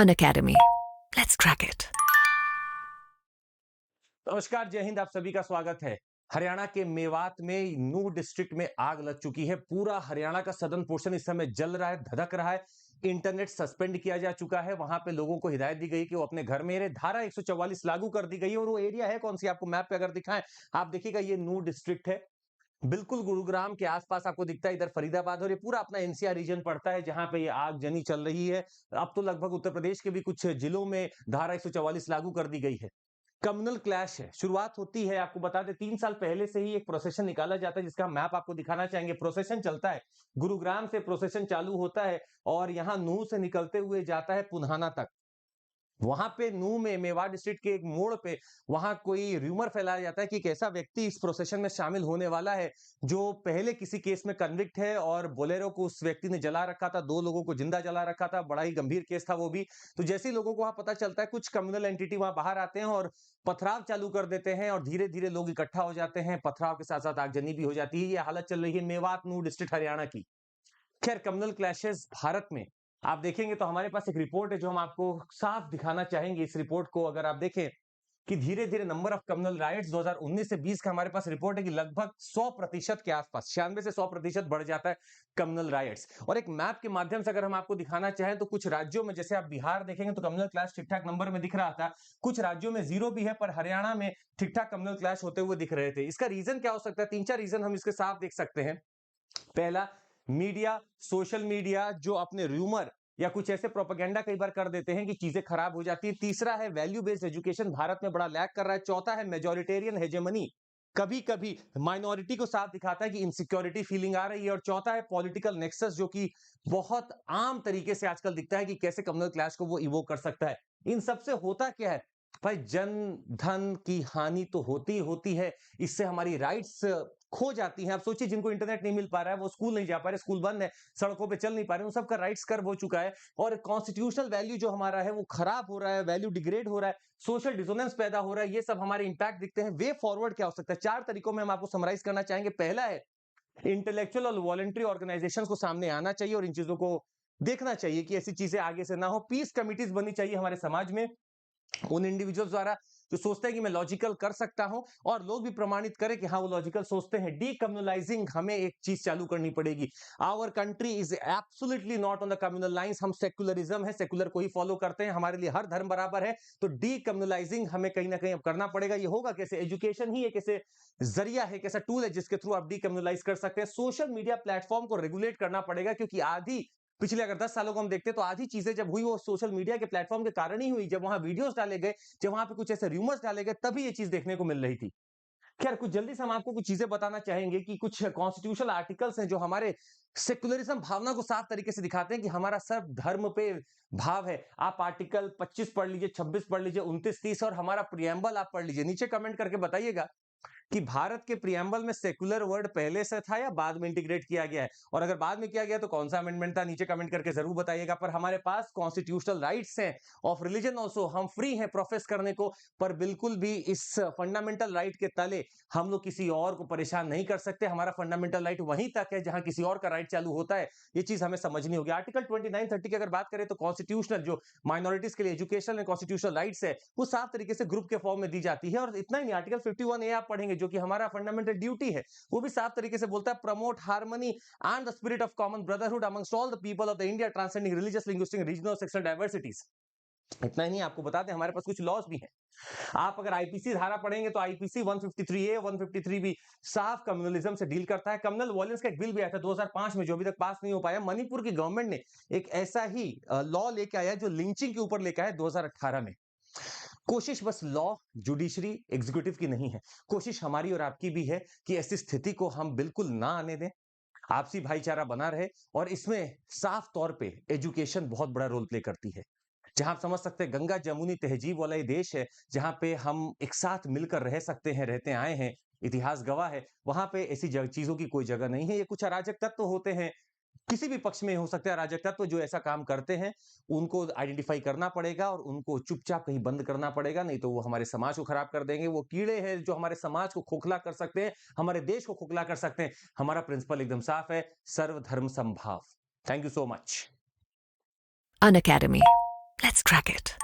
Unacademy. Let's crack it. नमस्कार, जय हिंद। आप सभी का स्वागत है। हरियाणा के मेवात में नूह डिस्ट्रिक्ट में आग लग चुकी है। पूरा हरियाणा का सदर्न पोर्शन इस समय जल रहा है, धधक रहा है। इंटरनेट सस्पेंड किया जा चुका है। वहां पे लोगों को हिदायत दी गई कि वो अपने घर में रहे। धारा 144 लागू कर दी गई है। और वो एरिया है कौन सी, आपको मैप पे अगर दिखाएं, आप देखिएगा ये नूह डिस्ट्रिक्ट है। बिल्कुल गुरुग्राम के आसपास आपको दिखता है, इधर फरीदाबाद, और ये पूरा अपना एनसीआर रीजन पड़ता है जहां पे ये आगजनी चल रही है। अब तो लगभग उत्तर प्रदेश के भी कुछ जिलों में धारा 144 लागू कर दी गई है। कम्युनल क्लैश है। शुरुआत होती है, आपको बता दें, 3 साल पहले से ही एक प्रोसेशन निकाला जाता है जिसका मैप आपको दिखाना चाहेंगे। प्रोसेशन चलता है, गुरुग्राम से प्रोसेशन चालू होता है और यहाँ नूह से निकलते हुए जाता है पुन्हाना तक। वहां पे नूह में मेवाड़ डिस्ट्रिक्ट के एक मोड़ पे वहां कोई र्यूमर फैलाया जाता है कि एक ऐसा व्यक्ति इस प्रोसेशन में शामिल होने वाला है जो पहले किसी केस में कन्विक्ट है, और बोलेरो को उस व्यक्ति ने जला रखा था, 2 लोगों को जिंदा जला रखा था। बड़ा ही गंभीर केस था वो भी। तो जैसे ही लोगों को वहां पता चलता है, कुछ कम्युनल एंटिटी वहां बाहर आते हैं और पथराव चालू कर देते हैं, और धीरे धीरे लोग इकट्ठा हो जाते हैं। पथराव के साथ साथ आगजनी भी हो जाती है। ये हालत चल रही है मेवात नूह डिस्ट्रिक्ट हरियाणा की। खैर, कम्युनल क्लैशेस भारत में आप देखेंगे तो हमारे पास एक रिपोर्ट है जो हम आपको साफ दिखाना चाहेंगे। इस रिपोर्ट को अगर आप देखें कि धीरे धीरे नंबर ऑफ कम्युनल राइट्स 2019 से 20 का हमारे पास रिपोर्ट है कि लगभग 100% के आसपास, 96 से 100% बढ़ जाता है कम्युनल राइट्स। और एक मैप के माध्यम से अगर हम आपको दिखाना चाहें तो कुछ राज्यों में, जैसे आप बिहार देखेंगे तो कम्युनल क्लैश ठीक ठाक नंबर में दिख रहा था। कुछ राज्यों में 0 भी है, पर हरियाणा में ठीक ठाक कम्युनल क्लैश होते हुए दिख रहे थे। इसका रीजन क्या हो सकता है? 3-4 रीजन हम इसके साफ देख सकते हैं। पहला, मीडिया, सोशल मीडिया जो अपने र्यूमर या कुछ ऐसे प्रोपेगेंडा कई बार कर देते हैं कि चीजें खराब हो जाती है। तीसरा है, वैल्यू बेस्ड एजुकेशन भारत में बड़ा लैग कर रहा है। चौथा है, मेजॉरिटेरियन हेजेमनी, कभी कभी माइनॉरिटी को साथ दिखाता है कि इनसिक्योरिटी फीलिंग आ रही है। और चौथा है, पॉलिटिकल नेक्सस, जो कि बहुत आम तरीके से आजकल दिखता है कि कैसे कम्युनल क्लैश को वो इवोक कर सकता है। इन सबसे होता क्या है भाई? जन धन की हानि तो होती होती है। इससे हमारी राइट्स खो जाती हैं। आप सोचिए, जिनको इंटरनेट नहीं मिल पा रहा है, वो स्कूल नहीं जा पा रहे, स्कूल बंद है, सड़कों पे चल नहीं पा रहे, उन सबका राइट्स कर्व हो चुका है। और कॉन्स्टिट्यूशनल वैल्यू जो हमारा है वो खराब हो रहा है, वैल्यू डिग्रेड हो रहा है, सोशल डिसोनेंस पैदा हो रहा है। ये सब हमारे इंपैक्ट दिखते हैं। वे फॉरवर्ड क्या हो सकता है? 4 तरीकों में हम आपको समराइज करना चाहेंगे। पहला है, इंटेलेक्चुअल और वॉलंटरी ऑर्गेनाइजेशंस को सामने आना चाहिए और इन चीजों को देखना चाहिए कि ऐसी चीजें आगे से ना हो। पीस कमिटीज बननी चाहिए हमारे समाज में, उन इंडिविजुअल्स द्वारा जो सोचते हैं कि मैं लॉजिकल कर सकता हूं, और लोग भी प्रमाणित करें कि हाँ वो लॉजिकल सोचते हैं। डीकम्युनलाइजिंग, हमें एक चीज चालू करनी पड़ेगी। Our country is absolutely not on the communal lines. हम सेक्युलरिज्म है, सेक्युलर को ही फॉलो करते हैं, हमारे लिए हर धर्म बराबर है। तो डीकम्युनलाइजिंग हमें कहीं ना कहीं अब करना पड़ेगा। ये होगा कैसे? एजुकेशन ही एक ऐसे जरिया है, एक ऐसा टूल है जिसके थ्रू आप डीकम्युनलाइज कर सकते हैं। सोशल मीडिया प्लेटफॉर्म को रेगुलेट करना पड़ेगा, क्योंकि आधी पिछले अगर 10 सालों को हम देखते हैं तो आधी चीजें जब हुई वो सोशल मीडिया के प्लेटफॉर्म के कारण ही हुई। जब वहां वीडियोस डाले गए, जब वहां पे कुछ ऐसे रूमर्स डाले गए, तभी ये चीज देखने को मिल रही थी। खैर, कुछ जल्दी से हम आपको कुछ चीजें बताना चाहेंगे कि कुछ कॉन्स्टिट्यूशनल आर्टिकल्स हैं जो हमारे सेक्युलरिज्म भावना को साफ तरीके से दिखाते हैं कि हमारा सब धर्म पे भाव है। आप आर्टिकल 25 पढ़ लीजिए, 26 पढ़ लीजिए, 29, 30, और हमारा प्रियम्बल आप पढ़ लीजिए। नीचे कमेंट करके बताइएगा कि भारत के प्रियम्बल में सेक्युलर वर्ड पहले से था या बाद में इंटीग्रेट किया गया है, और अगर बाद में किया गया तो कौन सा अमेंडमेंट था? नीचे कमेंट करके जरूर बताइएगा। पर हमारे पास कॉन्स्टिट्यूशनल राइट्स हैं ऑफ रिलीजन ऑल्सो, हम फ्री हैं प्रोफेस करने को, पर बिल्कुल भी इस फंडामेंटल राइट के तले हम लोग किसी और को परेशान नहीं कर सकते। हमारा फंडामेंटल राइट वहीं तक है जहां किसी और का राइट चालू होता है। ये चीज हमें समझनी होगी। आर्टिकल 29-30 की अगर बात करें तो कॉन्स्टिट्यूशनल जो माइनॉरिटीज के लिए एजुकेशन एंड कॉन्स्टिट्यूशनल राइट्स है वो साफ तरीके से ग्रुप के फॉर्म में दी जाती है। और इतना ही नहीं, आर्टिकल 51A आप पढ़ेंगे जो कि हमारा फंडामेंटल ड्यूटी है, वो भी साफ तरीके से बोलता है, promote harmony and the spirit of common brotherhood amongst all the people of the India transcending religious, linguistic, regional, sexual diversities. इतना ही नहीं, आपको बता दें हमारे पास कुछ लॉज भी हैं। आप अगर आईपीसी धारा पढ़ेंगे तो आईपीसी 153A 153 भी साफ कम्युनलिज्म से डील करता है। कम्युनल वॉयलेंस का एक बिल भी आया था 2005 में जो अभी तक पास नहीं हो पाया। मणिपुर की गवर्नमेंट ने एक ऐसा ही लॉ लेके आया जो लिंचिंग के ऊपर लेके आया 2018 में। कोशिश बस लॉ, जुडिशरी, एग्जीक्यूटिव की नहीं है, कोशिश हमारी और आपकी भी है कि ऐसी स्थिति को हम बिल्कुल ना आने दें, आपसी भाईचारा बना रहे। और इसमें साफ तौर पे एजुकेशन बहुत बड़ा रोल प्ले करती है। जहां आप समझ सकते हैं गंगा जमुनी तहजीब वाला ये देश है, जहां पे हम एक साथ मिलकर रह सकते हैं, रहते आए हैं, इतिहास गवाह है। वहां पे ऐसी चीजों की कोई जगह नहीं है। ये कुछ अराजक तत्व होते हैं, किसी भी पक्ष में हो सकते हैं अराजक तत्व, जो ऐसा काम करते हैं उनको आइडेंटिफाई करना पड़ेगा और उनको चुपचाप कहीं बंद करना पड़ेगा, नहीं तो वो हमारे समाज को खराब कर देंगे। वो कीड़े हैं जो हमारे समाज को खोखला कर सकते हैं, हमारे देश को खोखला कर सकते हैं। हमारा प्रिंसिपल एकदम साफ है, सर्वधर्म समभाव। Thank you so much. Unacademy. Let's crack it.